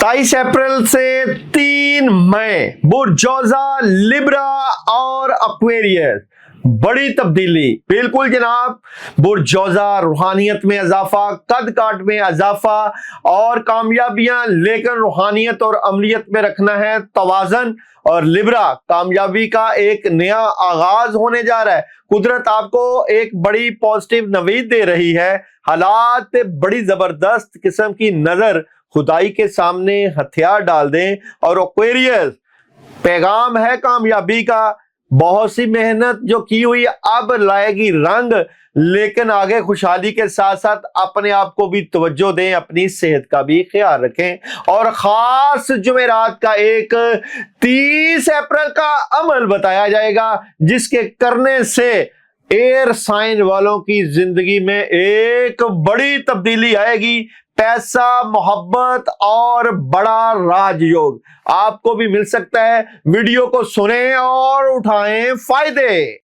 27 अप्रैल से 3 मई बुर्जोजा, लिब्रा और एक्वेरियस, बड़ी तब्दीली। बिल्कुल जनाब, बुर्जोजा रूहानियत में इजाफा, कद काट में इजाफा और कामयाबियां लेकर रूहानियत और अमलियत में रखना है तवाज़न। और लिब्रा, कामयाबी का एक नया आगाज होने जा रहा है। कुदरत आपको एक बड़ी पॉजिटिव नवीद दे रही है। हालात पे बड़ी जबरदस्त किस्म की नजर खुदाई के सामने हथियार डाल दें। और एक्वेरियस, पैगाम है कामयाबी का। बहुत सी मेहनत जो की हुई अब लाएगी रंग, लेकिन आगे खुशहाली के साथ साथ अपने आप को भी तवज्जो दें, अपनी सेहत का भी ख्याल रखें। और खास जुमेरात का एक 30 अप्रैल का अमल बताया जाएगा जिसके करने से एयर साइन वालों की जिंदगी में एक बड़ी तब्दीली आएगी। पैसा, मोहब्बत और बड़ा राजयोग आपको भी मिल सकता है। वीडियो को सुनें और उठाएं फायदे।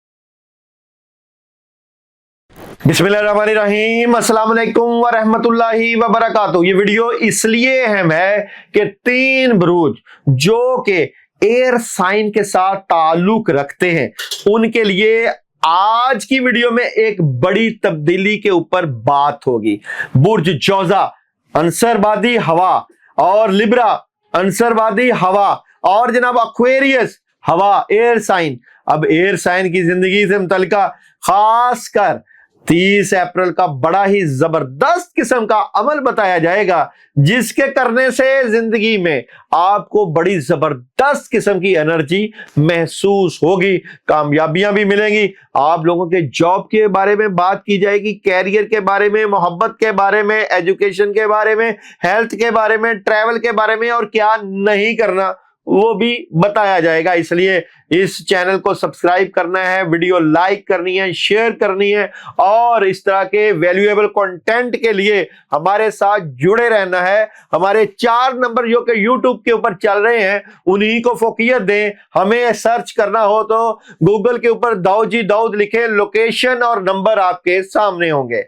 बिस्मिल्लाहिर्रहमानिर्रहीम, अस्सलाम वालेकुम व रहमतुल्लाहि व बरकातहू। ये वीडियो इसलिए अहम है कि 3 बुरूज जो कि एयर साइन के साथ ताल्लुक रखते हैं उनके लिए आज की वीडियो में एक बड़ी तब्दीली के ऊपर बात होगी। बुर्ज जोजा अंसरवादी हवा और लिब्रा अंसरवादी हवा और जनाब एक्वेरियस हवा, एयर साइन। अब एयर साइन की जिंदगी से मुतल्लिका खासकर 30 अप्रैल का बड़ा ही जबरदस्त किस्म का अमल बताया जाएगा जिसके करने से जिंदगी में आपको बड़ी जबरदस्त किस्म की एनर्जी महसूस होगी, कामयाबियां भी मिलेंगी। आप लोगों के जॉब के बारे में बात की जाएगी, कैरियर के बारे में, मोहब्बत के बारे में, एजुकेशन के बारे में, हेल्थ के बारे में, ट्रैवल के बारे में और क्या नहीं करना वो भी बताया जाएगा। इसलिए इस चैनल को सब्सक्राइब करना है, वीडियो लाइक करनी है, शेयर करनी है और इस तरह के वैल्यूएबल कंटेंट के लिए हमारे साथ जुड़े रहना है। हमारे 4 नंबर जो कि यूट्यूब के ऊपर चल रहे हैं उन्हीं को फोकियत दें। हमें सर्च करना हो तो गूगल के ऊपर दाऊद जी दाऊद लिखें, लोकेशन और नंबर आपके सामने होंगे।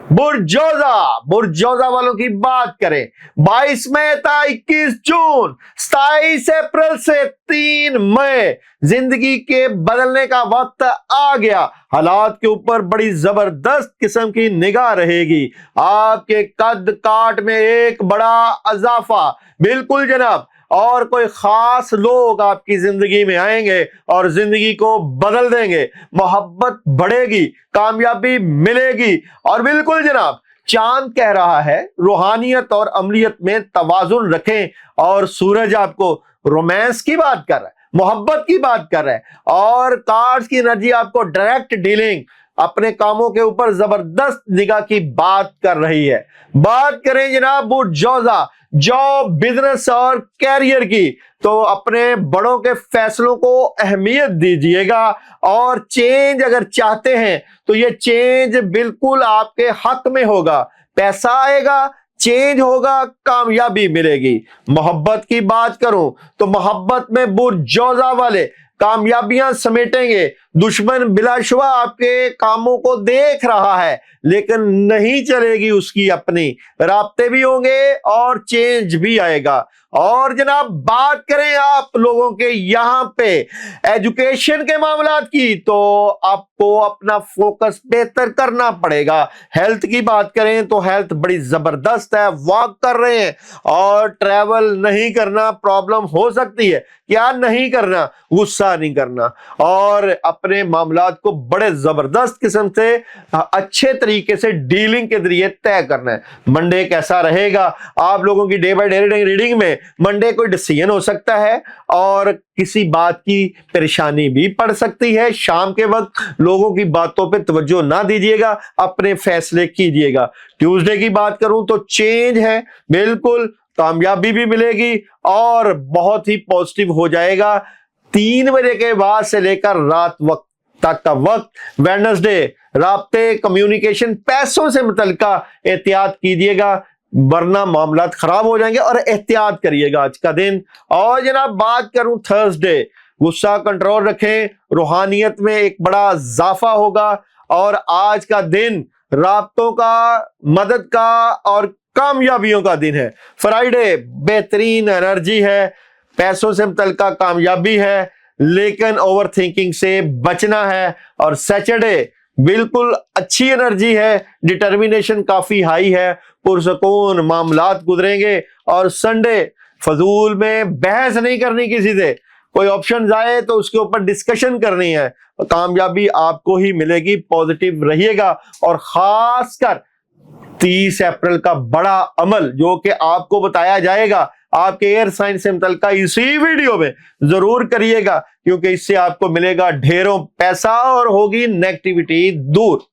बुर्जोजा वालों की बात करें, 22 मई था 21 जून, 27 अप्रैल से 3 मई जिंदगी के बदलने का वक्त आ गया। हालात के ऊपर बड़ी जबरदस्त किस्म की निगाह रहेगी। आपके कद काट में एक बड़ा इजाफा, बिल्कुल जनाब, और कोई खास लोग आपकी जिंदगी में आएंगे और जिंदगी को बदल देंगे। मोहब्बत बढ़ेगी, कामयाबी मिलेगी और बिल्कुल जनाब, चांद कह रहा है रूहानियत और अमलियत में तवाजुन रखें। और सूरज आपको रोमांस की बात कर रहा है, मोहब्बत की बात कर रहा है और कार्ड्स की एनर्जी आपको डायरेक्ट डीलिंग, अपने कामों के ऊपर जबरदस्त निगाह की बात कर रही है। बात करें जनाब बुर्जोजा जॉब, बिजनेस और कैरियर की, तो अपने बड़ों के फैसलों को अहमियत दीजिएगा और चेंज अगर चाहते हैं तो ये चेंज बिल्कुल आपके हक में होगा। पैसा आएगा, चेंज होगा, कामयाबी मिलेगी। मोहब्बत की बात करूं तो मोहब्बत में बुर्जोजा वाले कामयाबियां समेटेंगे। दुश्मन बिलाशुबा आपके कामों को देख रहा है लेकिन नहीं चलेगी उसकी अपनी, राब्ते भी होंगे और चेंज भी आएगा। और जनाब बात करें आप लोगों के यहां पे एजुकेशन के मामलात की, तो आपको अपना फोकस बेहतर करना पड़ेगा। हेल्थ की बात करें तो हेल्थ बड़ी जबरदस्त है, वॉक कर रहे हैं और ट्रैवल नहीं करना, प्रॉब्लम हो सकती है। क्या नहीं करना? गुस्सा नहीं करना और अपने मामलात को बड़े जबरदस्त किस्म से अच्छे तरीके से डीलिंग के जरिए तय करना है। मंडे कैसा रहेगा आप लोगों की डे बाय डे रीडिंग में? मंडे कोई डिसीजन हो सकता है और किसी बात की परेशानी भी पड़ सकती है। शाम के वक्त लोगों की बातों पे तवज्जो ना दीजिएगा, अपने फैसले कीजिएगा। ट्यूसडे की बात करूं तो चेंज है, बिल्कुल कामयाबी भी मिलेगी और बहुत ही पॉजिटिव हो जाएगा। 3 बजे के बाद से लेकर रात वक्त तक का वक्त। वेडनेसडे राब्ते, कम्युनिकेशन, पैसों से मुतल्लिका एहतियात कीजिएगा वरना मामलात खराब हो जाएंगे और एहतियात करिएगा आज का दिन। और जनाब बात करूं थर्सडे, गुस्सा कंट्रोल रखें, रूहानियत में एक बड़ा इजाफा होगा और आज का दिन राब्तों का, मदद का और कामयाबियों का दिन है। फ्राइडे बेहतरीन एनर्जी है, पैसों से मुतल्लिका कामयाबी है, लेकिन ओवर थिंकिंग से बचना है। और सैटरडे बिल्कुल अच्छी एनर्जी है, डिटर्मिनेशन काफी हाई है, पुरसकून मामलात गुजरेंगे। और संडे फजूल में बहस नहीं करनी किसी से, कोई ऑप्शन आए तो उसके ऊपर डिस्कशन करनी है, कामयाबी आपको ही मिलेगी। पॉजिटिव रहिएगा। और खासकर 30 अप्रैल का बड़ा अमल जो कि आपको बताया जाएगा आपके एयर साइन से मुतल्लिका इसी वीडियो में, जरूर करिएगा, क्योंकि इससे आपको मिलेगा ढेरों पैसा और होगी नेगेटिविटी दूर।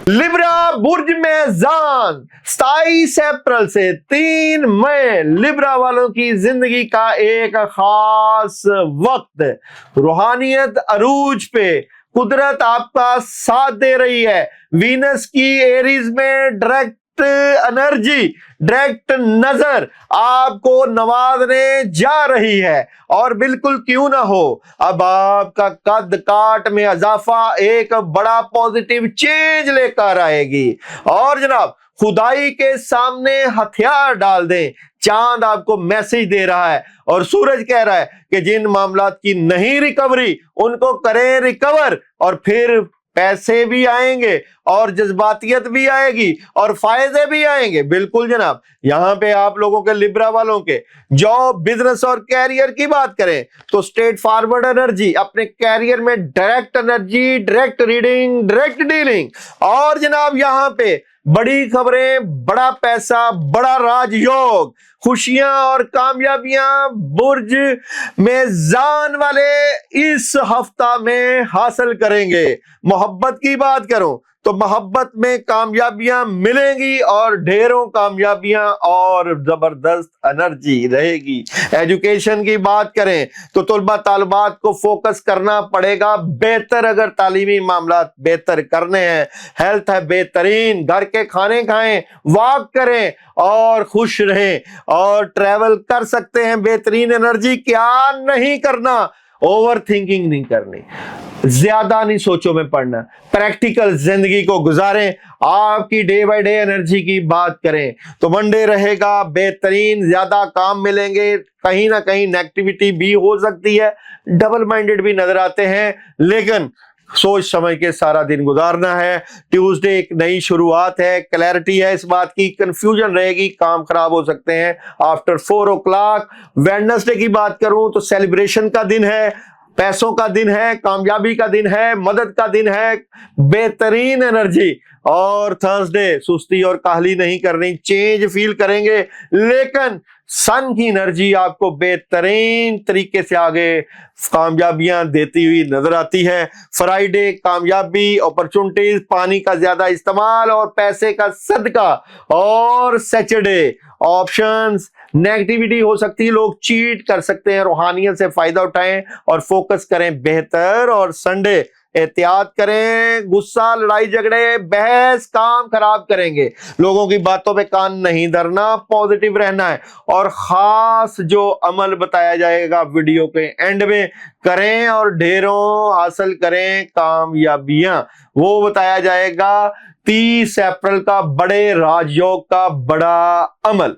लिब्रा बुर्ज में जान 27 अप्रैल से 3 मई लिब्रा वालों की जिंदगी का एक खास वक्त। रूहानियत अरूज पे, कुदरत आपका साथ दे रही है। वीनस की एरीज में डायरेक्ट एनर्जी, डायरेक्ट नजर आपको नवाजने जा रही है। और बिल्कुल क्यों ना हो, अब आपका कद काट में इजाफा एक बड़ा पॉजिटिव चेंज लेकर आएगी। और जनाब खुदाई के सामने हथियार डाल दें, चांद आपको मैसेज दे रहा है और सूरज कह रहा है कि जिन मामलात की नहीं रिकवरी उनको करें रिकवर। और फिर पैसे भी आएंगे और जज्बातियत भी आएगी और फायदे भी आएंगे। बिल्कुल जनाब, यहां पे आप लोगों के लिब्रा वालों के जॉब, बिजनेस और कैरियर की बात करें तो स्ट्रेट फॉरवर्ड एनर्जी, अपने कैरियर में direct energy, direct reading, direct dealing. और जनाब यहां पे बड़ी खबरें, बड़ा पैसा, बड़ा राजयोग, खुशियां और कामयाबियां बुर्ज में जान वाले इस हफ्ता में हासिल करेंगे। मोहब्बत की बात करूं तो मोहब्बत में कामयाबियां मिलेंगी और ढेरों कामयाबियां और जबरदस्त एनर्जी रहेगी। एजुकेशन की बात करें तो तुलबा तालिबात को फोकस करना पड़ेगा बेहतर, अगर तालीमी मामला बेहतर करने हैं। हेल्थ है बेहतरीन, घर के खाने खाएं, वॉक करें और खुश रहें। और ट्रैवल कर सकते हैं, बेहतरीन एनर्जी। क्या नहीं करना, ओवर थिंकिंग नहीं करनी, ज्यादा नहीं सोचों में पड़ना, प्रैक्टिकल जिंदगी को गुजारें। आपकी डे बाय डे एनर्जी की बात करें तो मंडे रहेगा बेहतरीन, ज्यादा काम मिलेंगे, कहीं ना कहीं नेगेटिविटी भी हो सकती है, डबल माइंडेड भी नजर आते हैं, लेकिन सोच समझ के सारा दिन गुजारना है। ट्यूसडे एक नई शुरुआत है, क्लैरिटी है इस बात की, कंफ्यूजन रहेगी, काम खराब हो सकते हैं आफ्टर 4 o'clock। वेडनेसडे की बात करूं तो सेलिब्रेशन का दिन है, पैसों का दिन है, कामयाबी का दिन है, मदद का दिन है, बेहतरीन एनर्जी। और थर्सडे सुस्ती और काहली नहीं करनी, चेंज फील करेंगे, लेकिन सन की एनर्जी आपको बेहतरीन तरीके से आगे कामयाबियां देती हुई नजर आती है। फ्राइडे कामयाबी, अपॉर्चुनिटीज, पानी का ज्यादा इस्तेमाल और पैसे का सदका। और सैटरडे ऑप्शंस, नेगेटिविटी हो सकती है, लोग चीट कर सकते हैं, रूहानियत से फायदा उठाएं और फोकस करें बेहतर। और संडे एहतियात करें, गुस्सा, लड़ाई झगड़े, बहस काम खराब करेंगे, लोगों की बातों पे कान नहीं धरना, पॉजिटिव रहना है। और खास जो अमल बताया जाएगा वीडियो के एंड में करें और ढेरों हासिल करें कामयाबियां, वो बताया जाएगा 30 अप्रैल का बड़े राजयोग का बड़ा अमल।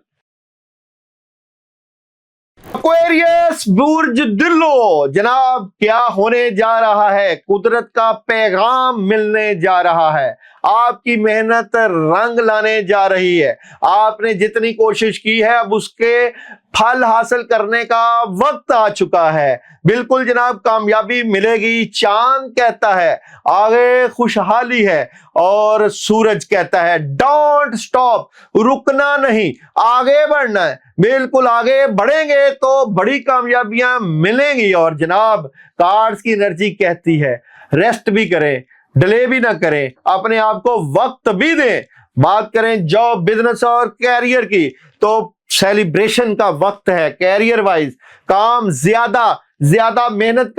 एक्वेरियस बुर्ज दिलो, जनाब क्या होने जा रहा है, कुदरत का पैगाम मिलने जा रहा है, आपकी मेहनत रंग लाने जा रही है, आपने जितनी कोशिश की है अब उसके फल हासिल करने का वक्त आ चुका है। बिल्कुल जनाब, कामयाबी मिलेगी। चांद कहता है आगे खुशहाली है और सूरज कहता है डोंट स्टॉप, रुकना नहीं, आगे बढ़ना है। बिल्कुल आगे बढ़ेंगे तो बड़ी कामयाबियां मिलेंगी। और जनाब कार्ड्स की एनर्जी कहती है रेस्ट भी करें, डिले भी ना करें, अपने आप को वक्त भी दें। बात करें जॉब, बिजनेस और कैरियर की तो सेलिब्रेशन का वक्त है। कैरियर वाइज काम ज्यादा मेहनत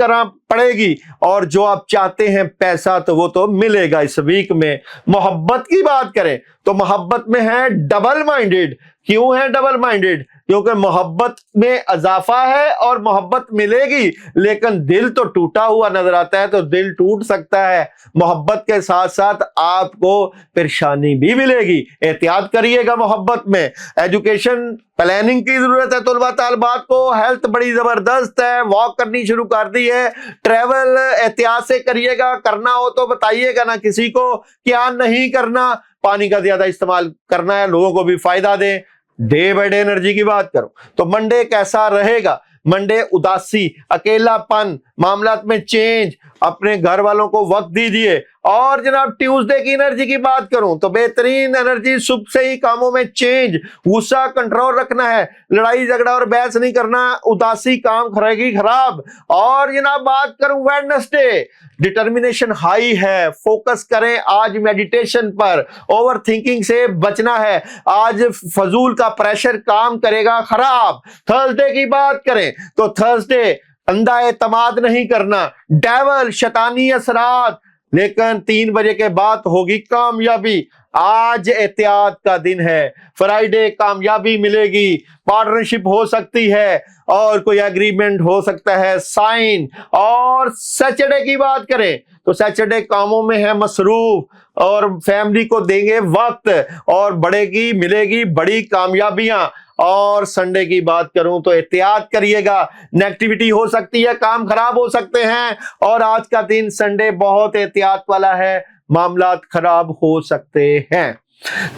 पड़ेगी और जो आप चाहते हैं पैसा तो वो तो मिलेगा इस वीक में। मोहब्बत की बात करें तो मोहब्बत में है डबल माइंडेड। क्यों है डबल माइंडेड? क्योंकि मोहब्बत में इजाफा है और मोहब्बत मिलेगी, लेकिन दिल तो टूटा हुआ नजर आता है, तो दिल टूट सकता है। मोहब्बत के साथ साथ आपको परेशानी भी मिलेगी, एहतियात करिएगा मोहब्बत में। एजुकेशन प्लानिंग की जरूरत है तलबा तालिबात को। हेल्थ बड़ी जबरदस्त है, वॉक करनी शुरू कर दी है। ट्रैवल एहतियात से करिएगा, करना हो तो बताइएगा ना किसी को, क्या नहीं करना। पानी का ज्यादा इस्तेमाल करना है, लोगों को भी फायदा दें। डे बाय डे एनर्जी की बात करो तो मंडे कैसा रहेगा? मंडे उदासी, अकेलापन, मामलात में चेंज, अपने घर वालों को वक्त दीजिए। और जनाब ट्यूसडे की एनर्जी की बात करूं तो बेहतरीन एनर्जी, सुबह से ही कामों में चेंज, गुस्सा कंट्रोल रखना है, लड़ाई झगड़ा और बहस नहीं करना, उदासी काम करेगी खराब। और जनाब बात करूं वेडनेसडे, डिटर्मिनेशन हाई है, फोकस करें आज मेडिटेशन पर, ओवर थिंकिंग से बचना है, आज फजूल का प्रेशर काम करेगा खराब। थर्सडे की बात करें तो थर्सडे अंधा एतमाद नहीं करना, डेवल शैतानी असरात, लेकिन 3 बजे के बाद होगी कामयाबी। आज एहतियात का दिन है। फ्राइडे कामयाबी मिलेगी, पार्टनरशिप हो सकती है और कोई एग्रीमेंट हो सकता है साइन। और सैटरडे की बात करें तो सैटरडे कामों में है मसरूफ और फैमिली को देंगे वक्त और बढ़ेगी मिलेगी बड़ी कामयाबियां। और संडे की बात करूं तो एहतियात करिएगा, नेगेटिविटी हो सकती है, काम खराब हो सकते हैं। और आज का दिन संडे बहुत एहतियात वाला है, मामलात खराब हो सकते हैं।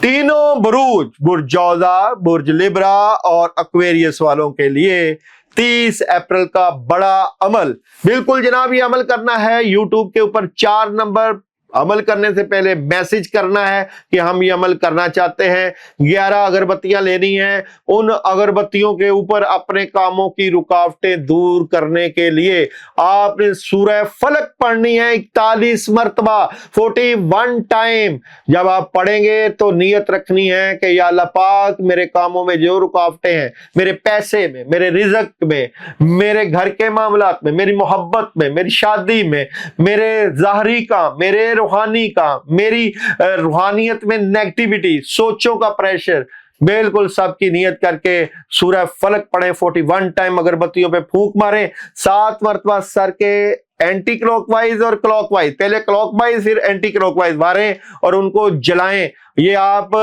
तीनों बुर्ज, बुर्ज जौजा, बुर्ज लिब्रा और एक्वेरियस वालों के लिए 30 अप्रैल का बड़ा अमल। बिल्कुल जनाब ये अमल करना है। यूट्यूब के ऊपर 4 नंबर, अमल करने से पहले मैसेज करना है कि हम ये अमल करना चाहते हैं। 11 अगरबत्तियां लेनी है। उन अगरबत्तियों के ऊपर अपने कामों की रुकावटें दूर करने के लिए आपने सूरह फलक पढ़नी है 41 मरतबा, 41 टाइम। जब आप पढ़ेंगे तो नियत रखनी है कि या अल्लाह पाक मेरे कामों में जो रुकावटें हैं, मेरे पैसे में, मेरे रिज़्क में, मेरे घर के मामलात में, मेरी मोहब्बत में, मेरी शादी में, मेरे ज़ाहरी काम, मेरे रूहानी का, मेरी रूहानियत में नेगेटिविटी, सोचों का प्रेशर, बिल्कुल सबकी नियत करके सूरह फलक पढ़े। 41 टाइम अगरबत्तियों पे फूंक मारें, 7 मरतबा सर के एंटी क्लॉकवाइज और क्लॉकवाइज, पहले क्लॉकवाइज फिर एंटी क्लॉकवाइज मारें और उनको जलाएं। ये आप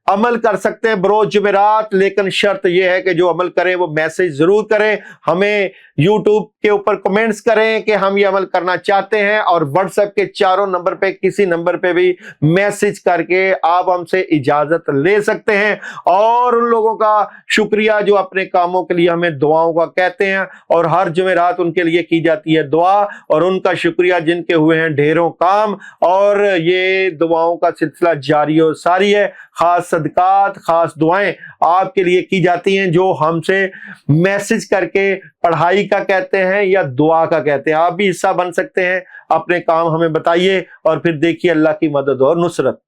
अमल कर सकते हैं बरोज जुमेरात, लेकिन शर्त यह है कि जो अमल करें वो मैसेज जरूर करें, हमें यूट्यूब के ऊपर कमेंट्स करें कि हम ये अमल करना चाहते हैं। और व्हाट्सएप के 4 नंबर पे किसी नंबर पे भी मैसेज करके आप हमसे इजाजत ले सकते हैं। और उन लोगों का शुक्रिया जो अपने कामों के लिए हमें दुआओं का कहते हैं और हर जुमेरात उनके लिए की जाती है दुआ, और उनका शुक्रिया जिनके हुए हैं ढेरों काम। और ये दुआओं का सिलसिला जारी और सारी है। खास सदकात, खास दुआएं आपके लिए की जाती हैं जो हमसे मैसेज करके पढ़ाई का कहते हैं या दुआ का कहते हैं। आप भी हिस्सा बन सकते हैं, अपने काम हमें बताइए और फिर देखिए अल्लाह की मदद और नुसरत।